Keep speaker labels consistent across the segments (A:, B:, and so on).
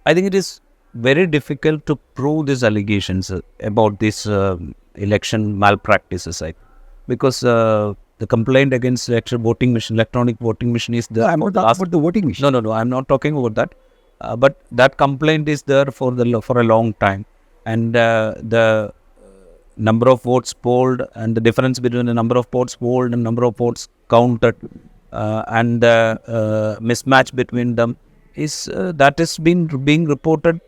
A: I think it is very difficult to prove these allegations about this election malpractices, because the complaint against electronic voting machine is there.
B: I'm not talking about the voting machine.
A: No, I'm not talking about that. But that complaint is there for a long time, and the number of votes polled and the difference between the number of votes polled and number of votes counted, and the mismatch between them is that is being reported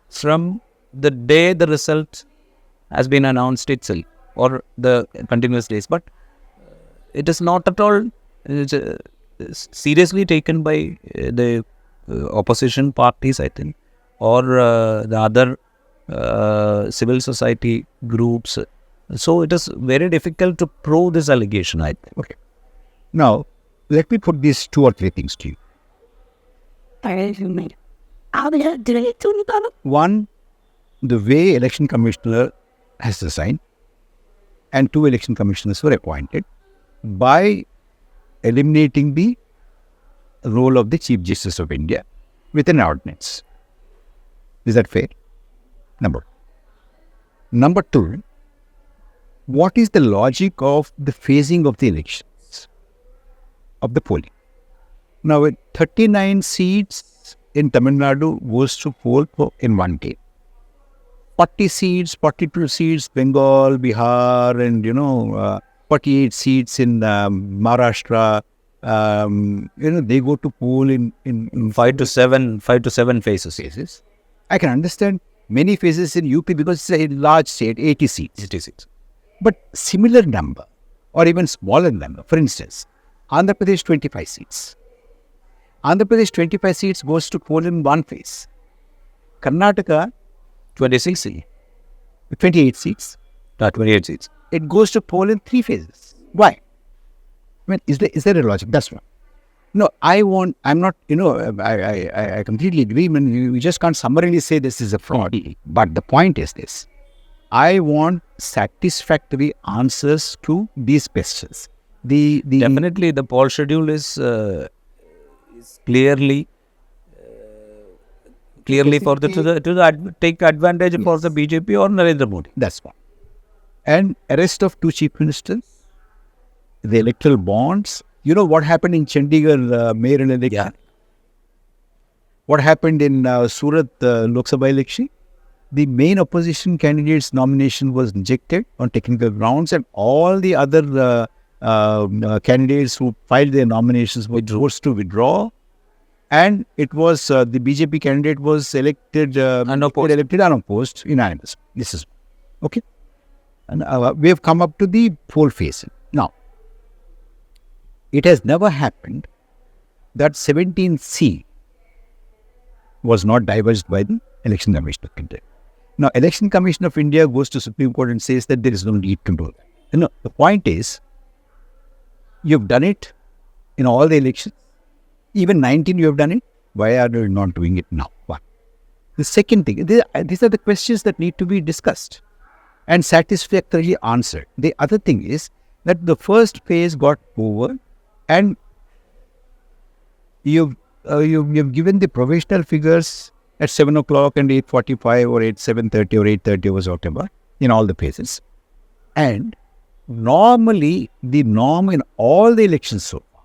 A: from the day the result has been announced itself, or the continuous days. But it is not at all seriously taken by the opposition parties, I think, or the other civil society groups. So it is very difficult to prove this allegation, I think.
B: Okay. Now, let me put these 2 or 3 things to you. One, the way election commissioner has resigned, and 2 election commissioners were appointed by eliminating the role of the Chief Justice of India with an ordinance. Is that fair? Number 2, what is the logic of the phasing of the elections, of the polling? Now, with 39 seats in Tamil Nadu was to poll in one day. 40 seats, 42 seats, Bengal, Bihar, and 48 seats in Maharashtra. They go to poll in
A: 5 to 7 phases.
B: I can understand many phases in UP because it's a large state, 80 seats. But similar number or even smaller number, for instance, Andhra Pradesh 25 seats. Andhra Pradesh 25 seats goes to poll in one phase. Karnataka
A: 26 seats.
B: 28 seats.
A: 28 seats.
B: It goes to poll in 3 phases. Why? I mean, is there a logic? That's one. No, I completely agree. I mean, we just can't summarily say this is a fraud. But the point is this. I want satisfactory answers to these questions.
A: Definitely, the poll schedule is clearly for to take advantage for the BJP or Narendra Modi.
B: That's one. And arrest of 2 chief ministers, the electoral bonds. You know what happened in Chandigarh mayoral election?
A: Yeah.
B: What happened in Surat Lok Sabha election? The main opposition candidate's nomination was rejected on technical grounds, and all the other candidates who filed their nominations were forced to withdraw. And it was the BJP candidate was elected unopposed, unanimous. This is okay. And we have come up to the poll phase. Now, it has never happened that 17C was not diverged by the Election Commission of India. Now, Election Commission of India goes to Supreme Court and says that there is no need to do that. The point is, you've done it in all the elections. Even 19 you have done it. Why are you not doing it now? One. The second thing, these are the questions that need to be discussed and satisfactorily answered. The other thing is that the first phase got over, and you've given the provisional figures at 7 o'clock and 8:45 or 7:30 or 8:30 was whatever in all the phases. And normally, the norm in all the elections so far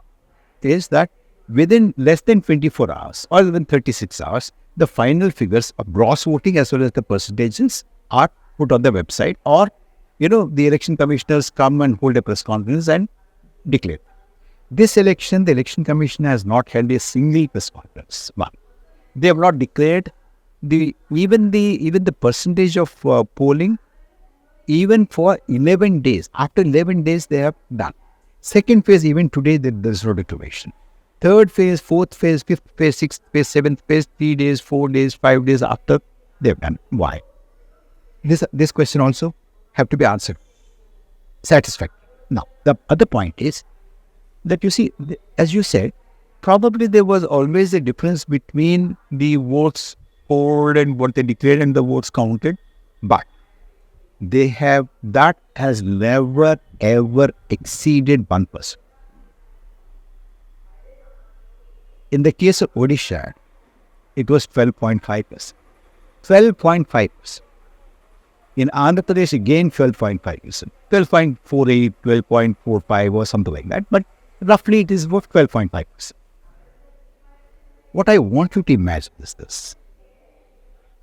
B: is that within less than 24 hours or within 36 hours, the final figures of gross voting as well as the percentages are put on the website, or, the election commissioners come and hold a press conference and declare. This election, the election commission has not held a single press conference. One. They have not declared even the percentage of polling, even for 11 days. After 11 days, they have done. Second phase, even today, there is no declaration. Third phase, fourth phase, fifth phase, sixth phase, seventh phase, 3 days, 4 days, 5 days after, they have done. Why? This question also have to be answered satisfactorily. Now, the other point is that, you see, as you said, probably there was always a difference between the votes polled and what they declared and the votes counted, but that has never ever exceeded 1%. In the case of Odisha, it was 12.5%. 12.5%. In Andhra Pradesh, again 12.5%. 12.48, 12.45 or something like that. But roughly it is about 12.5%. What I want you to imagine is this.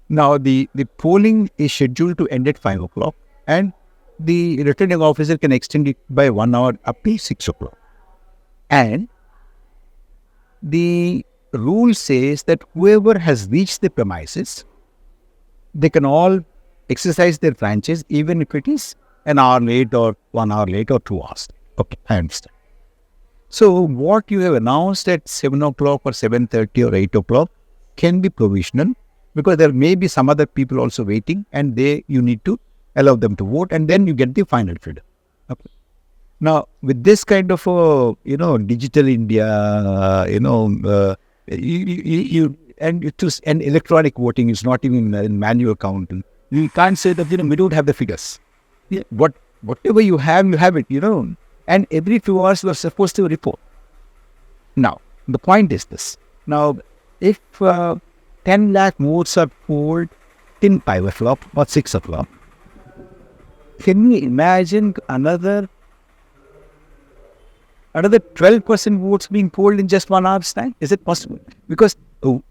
B: Now, the polling is scheduled to end at 5 o'clock, and the returning officer can extend it by 1 hour up to 6 o'clock. And the rule says that whoever has reached the premises, they can all exercise their franchise, even if it is an hour late or 1 hour late or 2 hours. Okay, I understand. So what you have announced at 7 o'clock or 7:30 or 8 o'clock can be provisional, because there may be some other people also waiting, and you need to allow them to vote, and then you get the final freedom. Okay. Now, with this kind of digital India, and electronic voting is not even in manual counting. You can't say that we don't have the figures. Yeah, whatever you have it. And every 2 hours you are supposed to report. Now, the point is this. Now, if 10 lakh votes are polled till 5 o'clock or 6 o'clock, can you imagine another 12% votes being polled in just 1 hour's time? Is it possible? Because to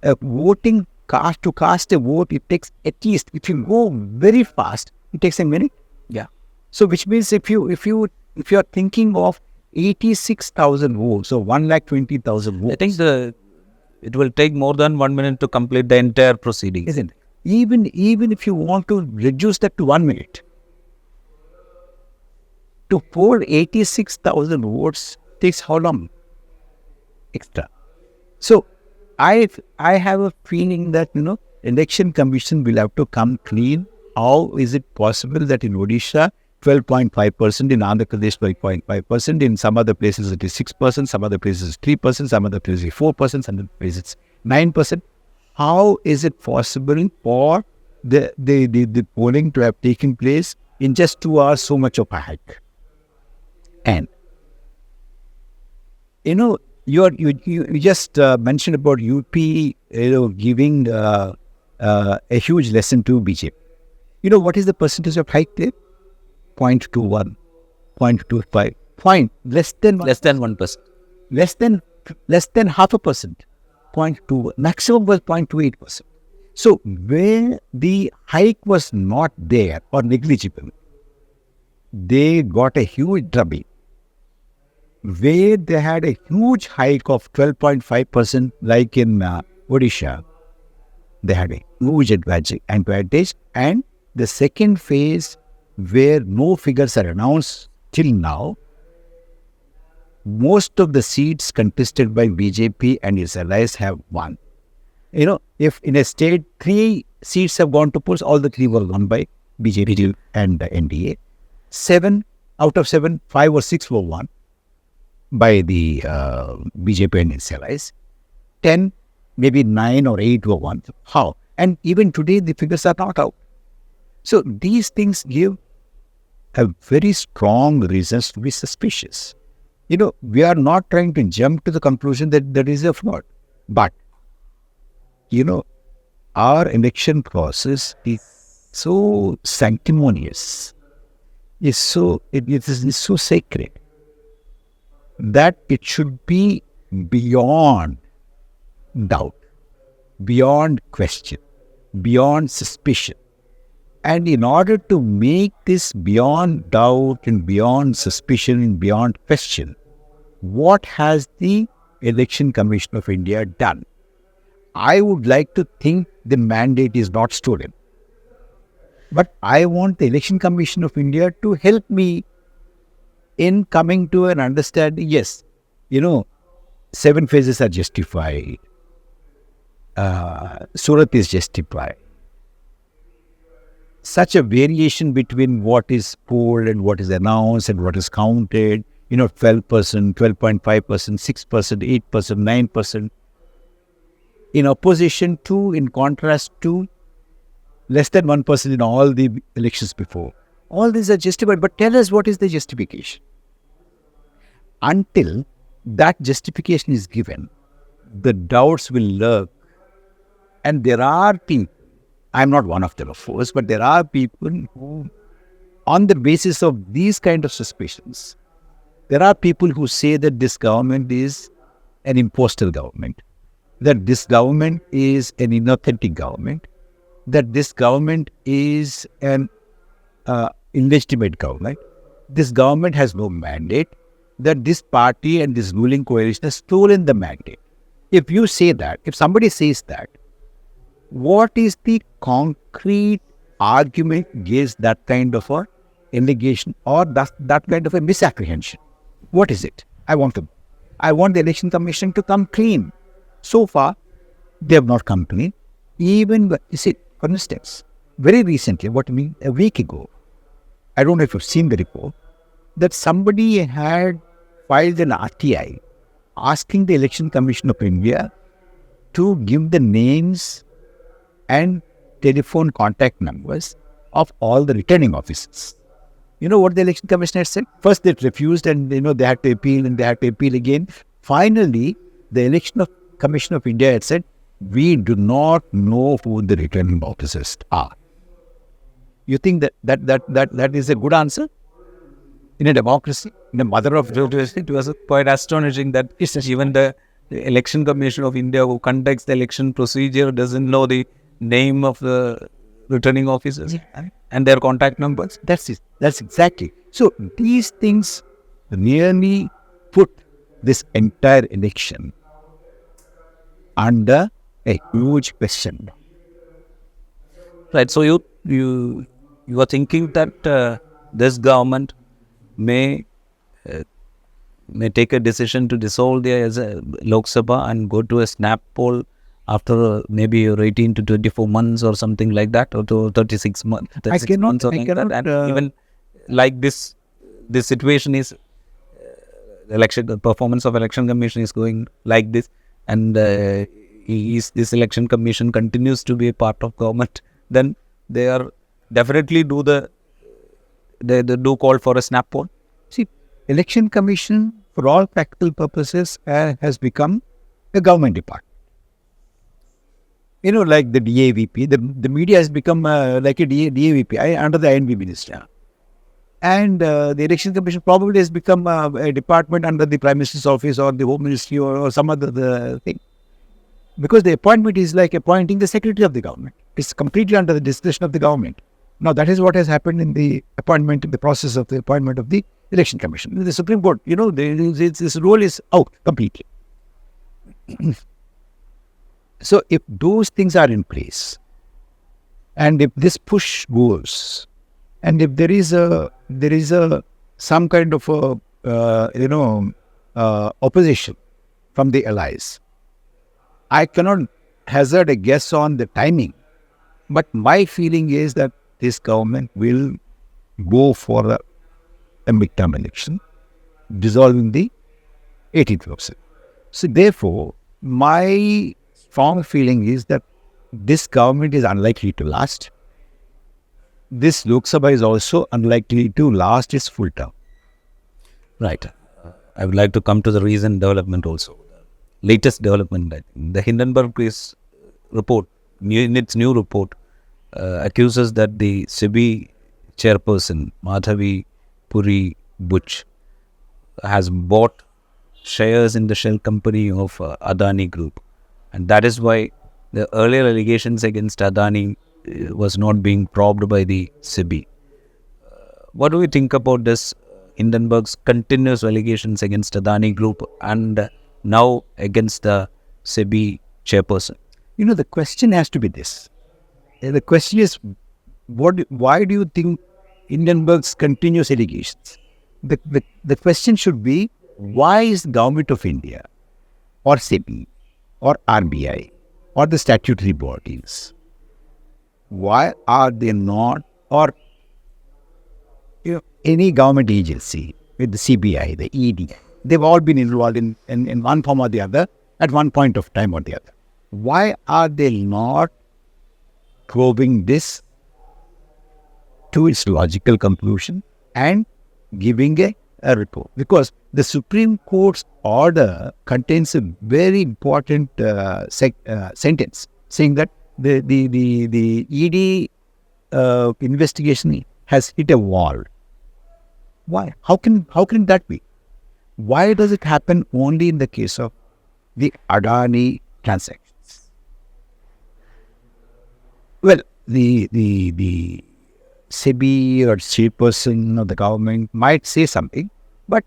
B: cast a vote, it takes at least, if you go very fast, it takes a minute.
A: Yeah.
B: So which means if you are thinking of 86,000 votes, so 1,20,000 votes.
A: I think it will take more than 1 minute to complete the entire proceeding.
B: Isn't it? Even if you want to reduce that to 1 minute, to poll 86,000 votes takes how long? Extra. So I have a feeling that election commission will have to come clean. How is it possible that in Odisha 12.5%, in Andhra Pradesh 12.5%, in some other places it is 6%, some other places 3%, some other places 4%, some other places 9%. How is it possible for the polling to have taken place in just 2 hours, so much of a hike? And you just mentioned about UP, giving a huge lesson to BJP. What is the percentage of hike there? 0.21, 0.25, less than
A: 1%.
B: less than 0.5%, 0.2, maximum was 0.28%. So where the hike was not there or negligible, they got a huge trouble. Where they had a huge hike of 12.5%, like in Odisha, they had a huge advantage. And the second phase, where no figures are announced till now, most of the seats contested by BJP and its allies have won. If in a state 3 seats have gone to polls, all the 3 were won by BJP and the NDA. 7 out of 7, 5 or 6 were won by the BJP and its allies. 10, maybe 9 or 8 were won. How? And even today, the figures are not out. So these things give a very strong reasons to be suspicious. We are not trying to jump to the conclusion that there is a fraud. But, our election process is so sanctimonious, it is so sacred, that it should be beyond doubt, beyond question, beyond suspicion. And in order to make this beyond doubt and beyond suspicion and beyond question, what has the Election Commission of India done? I would like to think the mandate is not stolen. But I want the Election Commission of India to help me in coming to an understanding. Yes, 7 phases are justified. Surat is justified. Such a variation between what is polled and what is announced and what is counted, 12%, 12.5%, 6%, 8%, 9%, in contrast to less than 1% in all the elections before. All these are justified, but tell us, what is the justification? Until that justification is given, the doubts will lurk And there are people, I'm not one of them, of course, but there are people who, on the basis of these kind of suspicions, there are people who say that this government is an impostor government, that this government is an inauthentic government, that this government is an illegitimate government, this government has no mandate, that this party and this ruling coalition has stolen the mandate. If you say that, if somebody says that, what is the concrete argument against that kind of a allegation or that kind of a misapprehension? What is it? I want the Election Commission to come clean. So far, they have not come clean. Even, you see, for instance, very recently, a week ago, I don't know if you've seen the report, that somebody had filed an RTI asking the Election Commission of India to give the names and telephone contact numbers of all the returning officers. You know what the Election Commission had said? First they refused, and they had to appeal, and they had to appeal again. Finally, the Commission of India had said, we do not know who the returning officers are. You think that is a good answer? In a democracy, in a mother of democracy?
A: It was quite astonishing that even the Election Commission of India, who conducts the election procedure, doesn't know the name of the returning officers and their contact numbers.
B: That's it. That's exactly. So these things really put this entire election under a huge question.
A: Right. So you are thinking that this government may take a decision to dissolve the Lok Sabha and go to a snap poll after maybe 18 to 24 months or something like that, or to 36 months.
B: I cannot.
A: And even like this situation is the performance of Election Commission is going like this, and this Election Commission continues to be a part of government, then they are definitely they do call for a snap poll.
B: See, Election Commission, for all practical purposes, has become a government department. Like the DAVP, the media has become like a DAVP under the INB minister. And the Election Commission probably has become a department under the Prime Minister's office or the Home Ministry or some other thing. Because the appointment is like appointing the Secretary of the government. It's completely under the discretion of the government. Now, that is what has happened in the process of the appointment of the Election Commission. The Supreme Court, this role is out completely. So, if those things are in place, and if this push goes, and if there is some kind of opposition from the allies, I cannot hazard a guess on the timing, but my feeling is that this government will go for a midterm election, dissolving the 18th Lok Sabha. So therefore, my strong feeling is that this government is unlikely to last. This Lok Sabha is also unlikely to last its full term.
A: Right. I would like to come to the recent development also. Latest development, I think. The Hindenburg report, in its new report, accuses that the SEBI chairperson, Madhavi Puri Butch, has bought shares in the shell company of Adani Group. And that is why the earlier allegations against Adani was not being probed by the SEBI. What do you think about this Hindenburg's continuous allegations against Adani Group and now against the SEBI chairperson?
B: The question has to be this. The question is, why do you think Hindenburg's continuous allegations? The question should be, why is the Government of India or SEBI or RBI or the statutory bodies, why are they not, or any government agency, with the CBI, the ED, they've all been involved in one form or the other at one point of time or the other. Why are they not probing this to its logical conclusion and giving a report? Because the Supreme Court's order contains a very important sentence. saying that the ED investigation has hit a wall. Why? How can that be? Why does it happen only in the case of the Adani transactions? Well, the SEBI or chairperson of the government might say something, but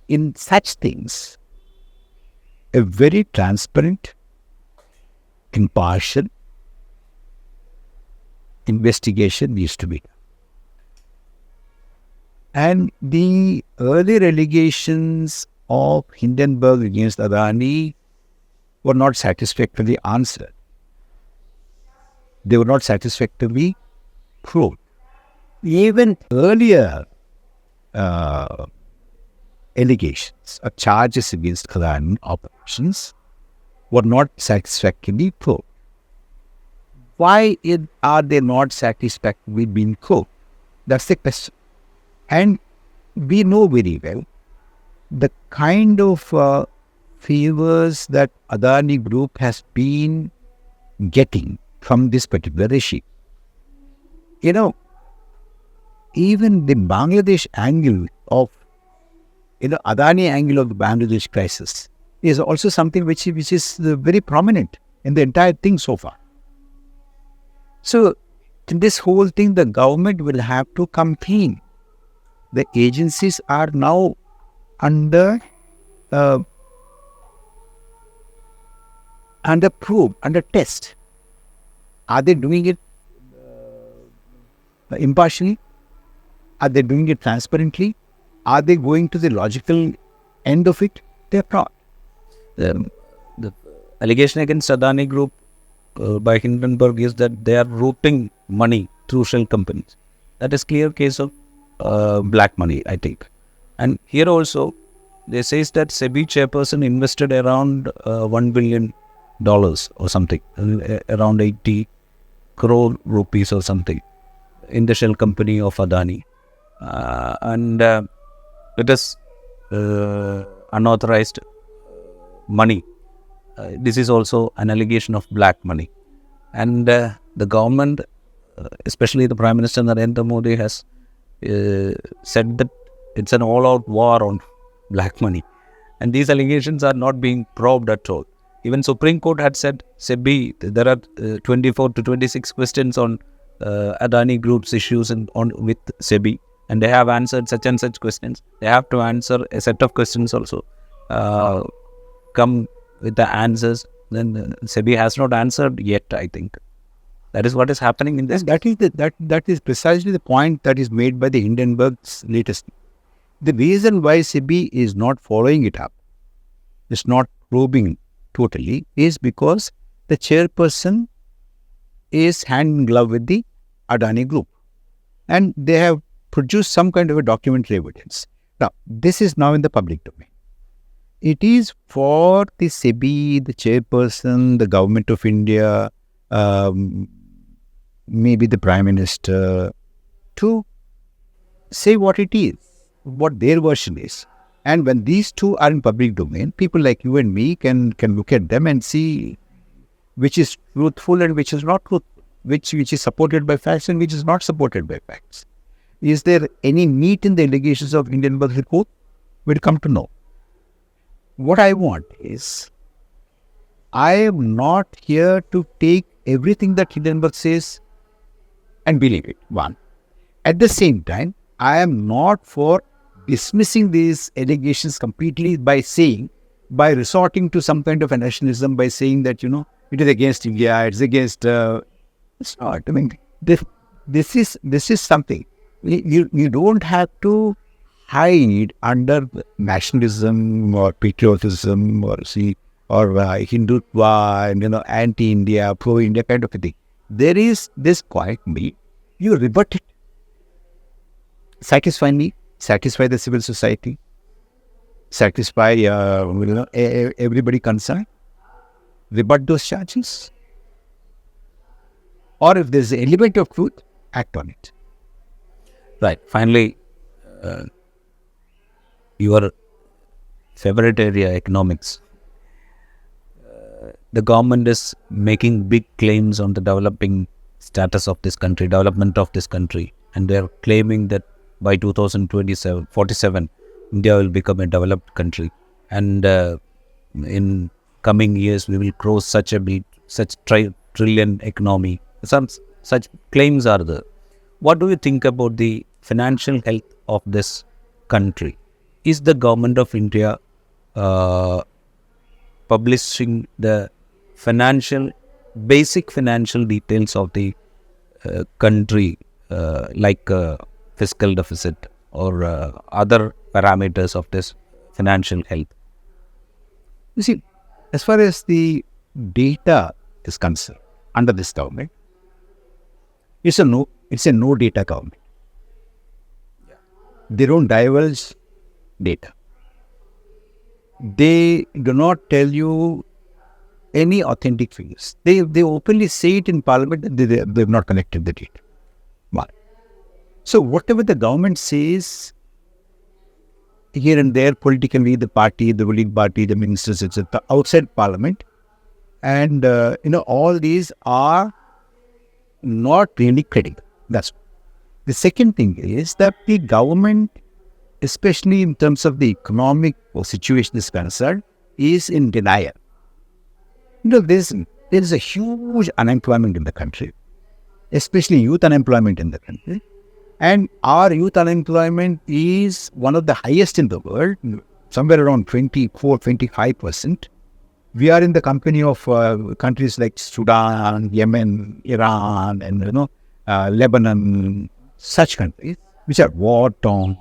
B: in such things, a very transparent, impartial investigation needs to be done. And the earlier allegations of Hindenburg against Adani were not satisfactorily answered. They were not satisfactorily proved. Even earlier allegations or charges against Adani operations were not satisfactorily proved. Why are they not satisfactorily being proved? That's the question. And we know very well the kind of favors that Adani Group has been getting from this particular regime. Even the Bangladesh angle of, Adani angle of the Bangladesh crisis is also something which is very prominent in the entire thing so far. So, in this whole thing, the government will have to come clean. The agencies are now under probe, under test. Are they doing it impartially? Are they doing it transparently? Are they going to the logical end of it? They are not.
A: The allegation against Adani Group by Hindenburg is that they are routing money through shell companies. That is clear case of black money, I think. And here also, they says that SEBI chairperson invested around $1 billion or something, around 80 crore rupees or something in the shell company of Adani. And it is unauthorized money. This is also an allegation of black money. And the government, especially the Prime Minister Narendra Modi, has said that it's an all-out war on black money. And these allegations are not being probed at all. Even Supreme Court had said, SEBI, there are 24 to 26 questions on Adani Group's issues with SEBI. And they have answered such and such questions. They have to answer a set of questions also. Come with the answers. Then SEBI has not answered yet, I think. That is what is happening in this.
B: And that is precisely the point that is made by the Hindenburg's latest. The reason why SEBI is not following it up, is not probing totally, is because the chairperson is hand in glove with the Adani Group. And they have produced some kind of a documentary evidence. Now, this is now in the public domain. It is for the SEBI, the chairperson, the Government of India, maybe the Prime Minister, to say what it is, what their version is. And when these two are in public domain, people like you and me can look at them and see which is truthful and which is not truthful, which is supported by facts and which is not supported by facts. Is there any meat in the allegations of Hindenburg report? We'll come to know. What I want is, I am not here to take everything that Hindenburg says and believe it, one. At the same time, I am not for dismissing these allegations completely by resorting to some kind of a nationalism, by saying that, it is against India, it's against, it's not. I mean, this is something. You don't have to hide under nationalism or patriotism or Hindutva and anti-India, pro-India kind of a thing. There is this quiet me. You rebut it. Satisfy me. Satisfy the civil society. Satisfy everybody concerned. Rebut those charges. Or if there is an element of truth, act on it.
A: Right. Finally, your favorite area, economics. the government is making big claims on the developing status of this country, development of this country, and they are claiming that by 2047, India will become a developed country, and in coming years we will cross such trillion economy. Some such claims are there. What do you think about the financial health of this country? Is the government of India uh, publishing the basic financial details of the country, like fiscal deficit or other parameters of this financial health?
B: You see, as far as the data is concerned under this government, it's a no data government. They don't divulge data. They do not tell you any authentic figures. They openly say it in parliament that they've not collected the data. Why? So whatever the government says here and there politically, the party, the ruling party, the ministers, etc., outside parliament, and all these are not really credible. That's one. The second thing is that the government, especially in terms of the economic situation is concerned, is in denial. There is a huge unemployment in the country, especially youth unemployment in the country. And our youth unemployment is one of the highest in the world, somewhere around 24-25%. We are in the company of countries like Sudan, Yemen, Iran, and Lebanon, such countries which are war-torn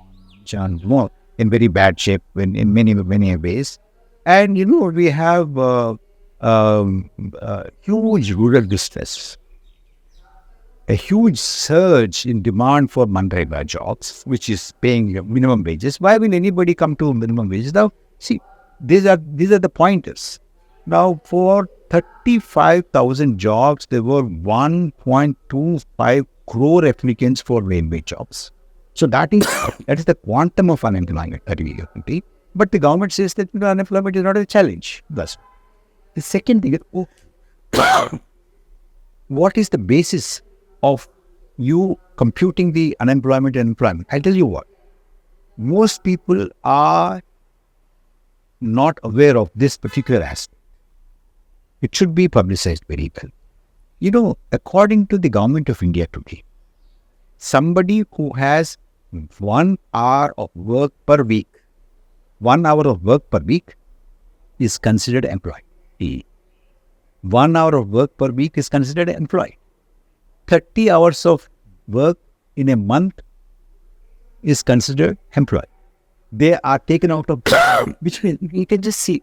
B: and more in very bad shape in many ways. And we have huge rural distress, a huge surge in demand for Manrega jobs, which is paying minimum wages. Why will anybody come to minimum wages? Now, see, these are the pointers. Now, for 35,000 jobs, there were 1.25 crore applicants for railway jobs. So that is the quantum of unemployment that we have. But the government says that unemployment is not a challenge. Thus, the second thing is, what is the basis of you computing the unemployment and employment? I'll tell you what. Most people are not aware of this particular aspect. It should be publicized very well. According to the Government of India today, somebody who has 1 hour of work per week, 1 hour of work per week is considered employed. 1 hour of work per week is considered employed. 30 hours of work in a month is considered employed. They are taken out of, which means you can just see,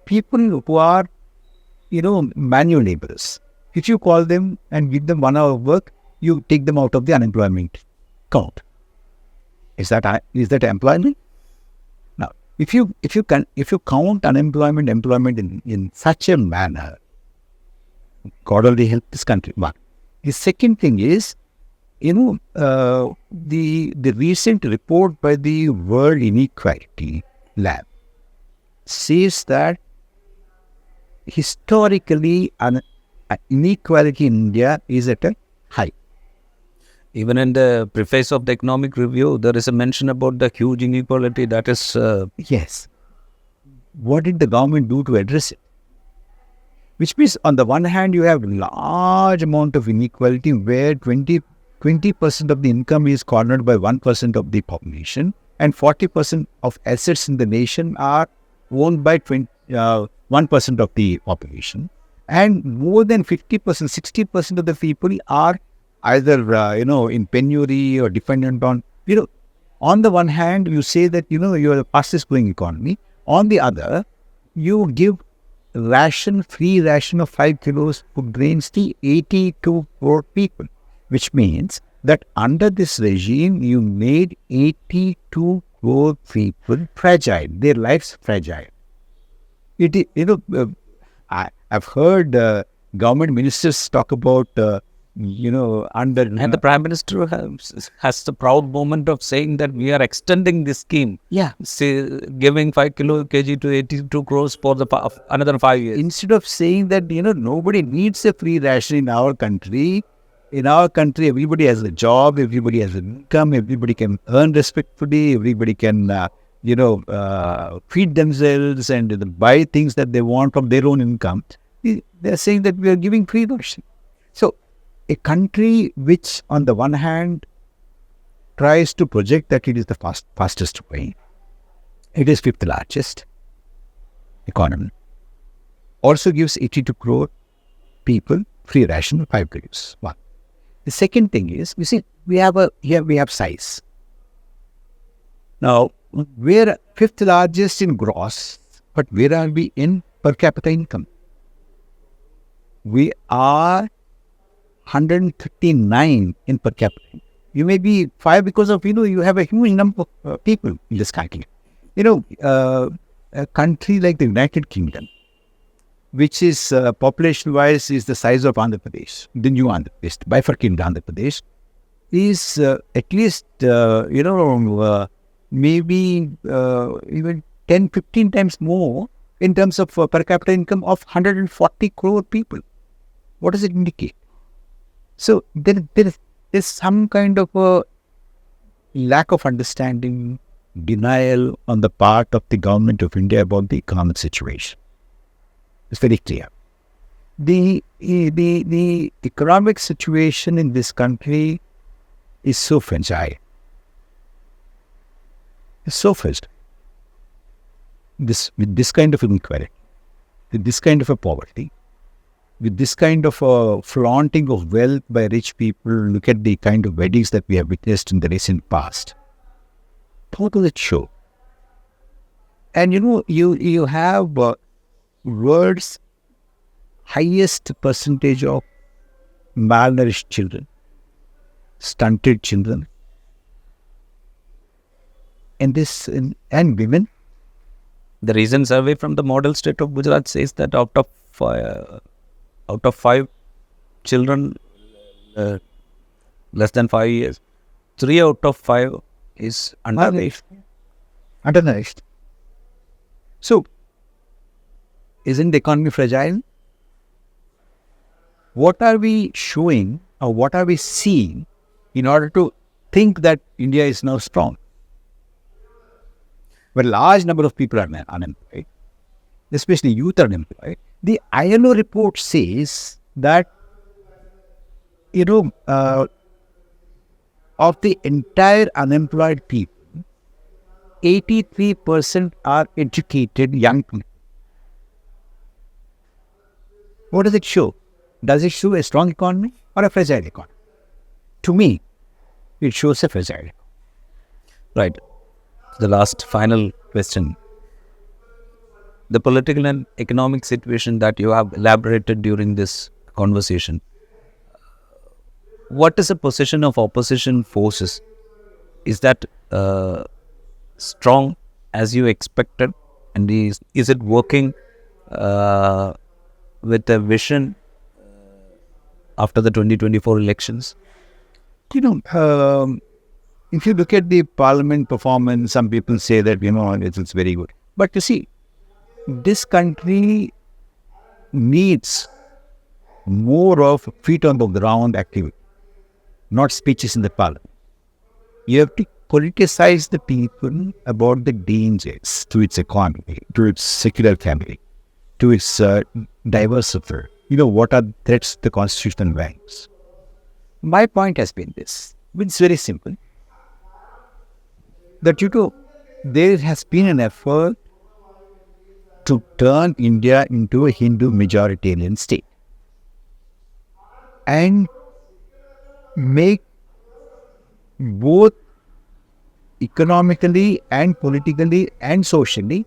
B: people who are, manual laborers. If you call them and give them 1 hour of work, you take them out of the unemployment count. Is that employment? Now, if you count unemployment, employment in such a manner, God only help this country. One. The second thing is, the recent report by the World Inequality Lab says that historically inequality in India is at a high.
A: Even in the preface of the economic review, there is a mention about the huge inequality that is...
B: Yes. What did the government do to address it? Which means, on the one hand, you have large amount of inequality where 20% of the income is cornered by 1% of the population, and 40% of assets in the nation are owned by 1% of the population. And more than 50%, 60% of the people are either, in penury or dependent on, on the one hand, you say that, you are the fastest growing economy. On the other, you give free ration of 5 kilos food grains to 82 crore people, which means that under this regime, you made 82 crore people fragile, their lives fragile. I've heard government ministers talk about under...
A: And the Prime Minister has the proud moment of saying that we are extending this scheme.
B: Yeah.
A: Say, giving 5 kg to 82 crores for another 5 years.
B: Instead of saying that, nobody needs a free ration in our country. In our country, everybody has a job, everybody has an income, everybody can earn respectfully, everybody can, feed themselves and buy things that they want from their own income. They're saying that we are giving free ration. So, a country which, on the one hand, tries to project that it is the fastest way, it is fifth largest economy, also gives 82 crore people free ration of 5 kilos. One. The second thing is, you see, we have size. Now, we're fifth largest in gross, but where are we in per capita income? We are 139 in per capita. You may be 5 because of, you have a huge number of people in this country. A country like the United Kingdom, which is population-wise is the size of Andhra Pradesh, the new Andhra Pradesh, bifurcated Andhra Pradesh, is at least, maybe even 10, 15 times more in terms of per capita income of 140 crore people. What does it indicate? So there is some kind of a lack of understanding, denial on the part of the Government of India about the economic situation. It's very clear. The economic situation in this country is so fragile. It's so fragile. With this kind of inequality, with this kind of a poverty, with this kind of a flaunting of wealth by rich people, look at the kind of weddings that we have witnessed in the recent past. What does it show? And you have world's highest percentage of malnourished children, stunted children, and women.
A: The recent survey from the model state of Gujarat says that out of 5 children less than 5 years, 3 out of 5 is undernourished.
B: So, isn't the economy fragile? What are we showing or what are we seeing in order to think that India is now strong? But a large number of people are unemployed, especially youth are unemployed. The ILO report says that, of the entire unemployed people, 83% are educated young people. What does it show? Does it show a strong economy or a fragile economy? To me, it shows a fragile economy.
A: Right. The last final question. The political and economic situation that you have elaborated during this conversation, what is the position of opposition forces? Is that strong as you expected? And is it working with a vision after the 2024 elections?
B: If you look at the parliament performance, some people say that, it's very good. But you see, this country needs more of feet on the ground activity, not speeches in the parliament. You have to politicize the people about the dangers to its economy, to its secular family, to its diversity. What are the threats to the constitutional values? My point has been this. It's very simple. That there has been an effort to turn India into a Hindu majoritarian state and make both economically and politically and socially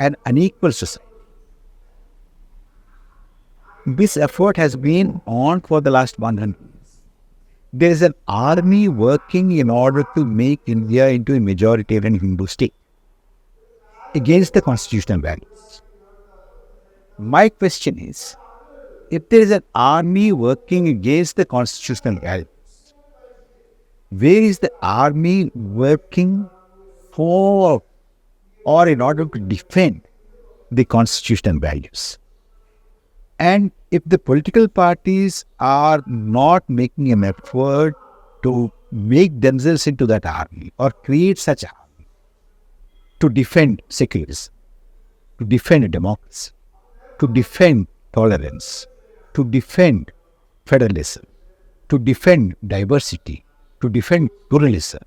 B: an unequal society. This effort has been on for the last 100 years. There is an army working in order to make India into a majoritarian Hindu state against the constitutional values. My question is, if there is an army working against the constitutional values, where is the army working for or in order to defend the constitutional values? And if the political parties are not making an effort to make themselves into that army or create such army to defend secularism, to defend democracy, to defend tolerance, to defend federalism, to defend diversity, to defend pluralism,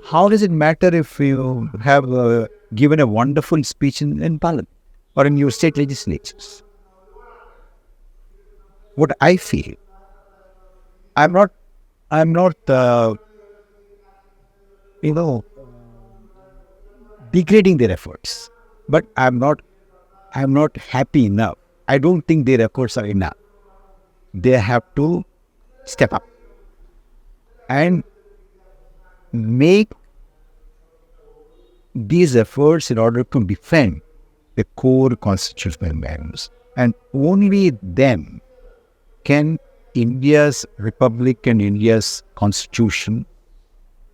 B: how does it matter if you have given a wonderful speech in Parliament or in your state legislatures? What I feel, I'm not, degrading their efforts, but I'm not happy enough. I don't think their efforts are enough. They have to step up and make these efforts in order to defend the core constitutional values. And only then can India's republic and India's constitution,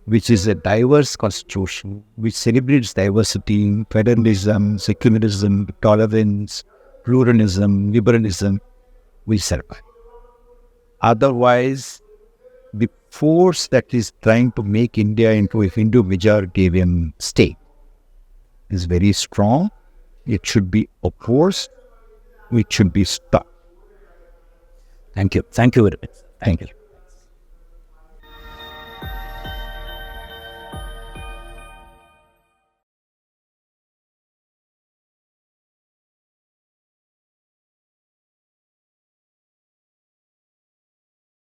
B: which is a diverse constitution, which celebrates diversity, federalism, secularism, tolerance, pluralism, liberalism, will survive. Otherwise, the force that is trying to make India into a Hindu majoritarian state is very strong. It should be opposed. It should be stopped.
A: Thank you. Thank you very much.
B: Thank you.